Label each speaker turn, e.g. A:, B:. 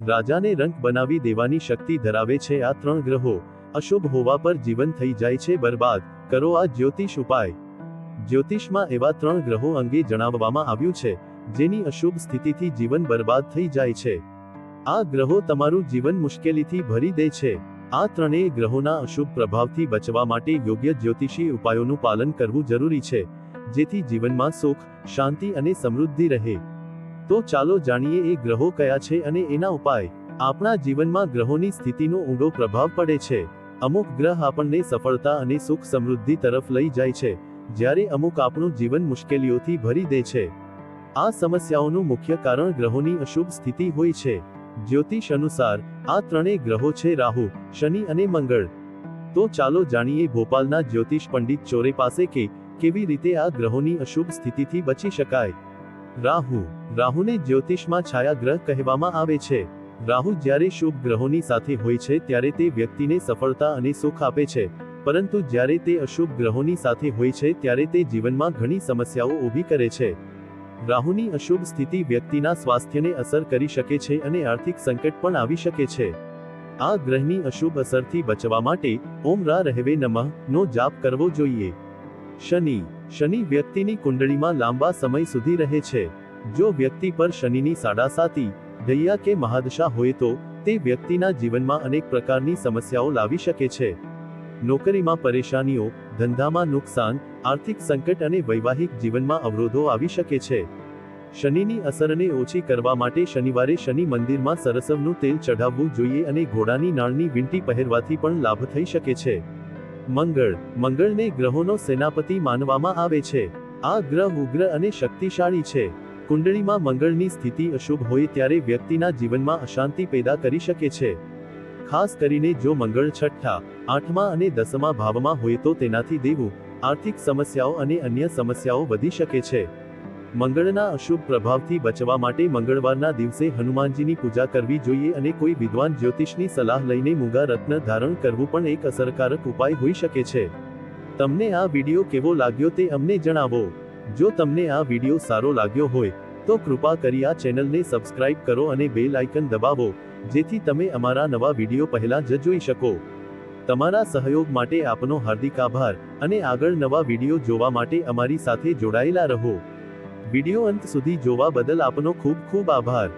A: રાજાને રંક બનાવી દેવાની શક્તિ ધરાવે છે આ 3 ગ્રહો. અશુભ હોવા પર જીવન થઈ જાય છે બરબાદ. કરો આ જ્યોતિષ ઉપાય. જ્યોતિષમાં એવા 3 ગ્રહો અંગે જણાવવામાં આવ્યું છે જેની અશુભ સ્થિતિથી જીવન બરબાદ થઈ જાય છે. આ ગ્રહો તમારું જીવન મુશ્કેલીથી ભરી દે છે. આ ત્રણેય ગ્રહોના અશુભ પ્રભાવથી બચવા માટે યોગ્ય જ્યોતિષી ઉપાયોનું પાલન કરવું જરૂરી છે, જેથી જીવનમાં સુખ, શાંતિ અને સમૃદ્ધિ રહે. તો ચાલો જાણીએ એ ગ્રહો કયા છે અને એના ઉપાય. આપણા જીવનમાં ગ્રહોની સ્થિતિનો ઊંડો પ્રભાવ પડે છે. અમુક ગ્રહ આપણને સફળતા અને સુખ સમૃદ્ધિ તરફ લઈ જાય છે, જ્યારે અમુક આપણું જીવન મુશ્કેલીઓથી ભરી દે છે. આ સમસ્યાઓનું મુખ્ય કારણ ગ્રહોની અશુભ સ્થિતિ હોય છે. જ્યોતિષ અનુસાર આ ત્રણેય ગ્રહો છે રાહુ, શનિ અને મંગળ. તો ચાલો જાણીએ ભોપાલના જ્યોતિષ પંડિત ચોરે પાસે કે કેવી રીતે આ ગ્રહોની અશુભ સ્થિતિથી બચી શકાય. રાહુ. રાહુને જ્યોતિષમાં છાયા ગ્રહ કહેવામાં આવે છે. રાહુ જ્યારે શુભ ગ્રહોની સાથે હોય છે ત્યારે તે વ્યક્તિને સફળતા અને સુખ આપે છે, પરંતુ જ્યારે તે અશુભ ગ્રહોની સાથે હોય છે ત્યારે તે જીવનમાં ઘણી સમસ્યાઓ ઊભી કરે છે. રાહુની અશુભ સ્થિતિ વ્યક્તિના સ્વાસ્થ્યને અસર કરી શકે છે અને આર્થિક સંકટ પણ આવી શકે છે. આ ગ્રહની અશુભ અસરથી બચવા માટે ઓમ રા રહેવે નમઃ નો જાપ કરવો જોઈએ. શનિ. શનિ વ્યક્તિની કુંડળીમાં લાંબા સમય સુધી રહે છે. જો વ્યક્તિ પર શનિની સાડાસાતી, દૈયા કે મહાદશા હોય તો તે વ્યક્તિના જીવનમાં અનેક પ્રકારની સમસ્યાઓ લાવી શકે છે. નોકરીમાં પરેશાનીઓ, ધંધામાં નુકસાન, આર્થિક સંકટ અને વૈવાહિક જીવનમાં અવરોધો આવી શકે છે. શનિની અસરને ઓછી કરવા માટે શનિવારે શનિ મંદિરમાં સરસવનું તેલ ચઢાવવું જોઈએ અને ઘોડાની નાળની વીંટી પહેરવાથી પણ લાભ થઈ શકે છે. મંગળ. મંગળને ગ્રહોનો સેનાપતિ માનવામાં આવે છે. આ ગ્રહ ઉગ્ર અને શક્તિશાળી છે. કુંડળીમાં મંગળની સ્થિતિ અશુભ હોય ત્યારે વ્યક્તિના જીવનમાં અશાંતિ પેદા કરી શકે છે. ખાસ કરીને જો મંગળ 6ઠા, 8મા અને 10મા ભાવમાં હોય તો તેનાથી દેવું, આર્થિક સમસ્યાઓ અને અન્ય સમસ્યાઓ વધી શકે છે. મંગળના અશુભ પ્રભાવથી બચવા માટે મંગળવારના દિવસે હનુમાનજીની પૂજા કરવી જોઈએ અને કોઈ વિદ્વાન જ્યોતિષની સલાહ લઈને મૂંગા રત્ન ધારણ કરવું પણ એક અસરકારક ઉપાય હોઈ શકે છે. તમને આ વિડિયો કેવો લાગ્યો તે અમને જણાવો. જો તમને આ વિડિયો સારો લાગ્યો હોય તો કૃપા કરી આ ચેનલને સબસ્ક્રાઇબ કરો અને બેલ આઇકન દબાવો, જેથી તમે અમારા નવા વિડિયો પહેલા જ જોઈ શકો. તમારા સહયોગ માટે આપનો હાર્દિક આભાર અને આગળ નવા વિડિયો જોવા માટે અમારી સાથે જોડાયેલા રહો. વિડિયો અંત સુધી જોવા બદલ આપનો ખૂબ ખૂબ આભાર.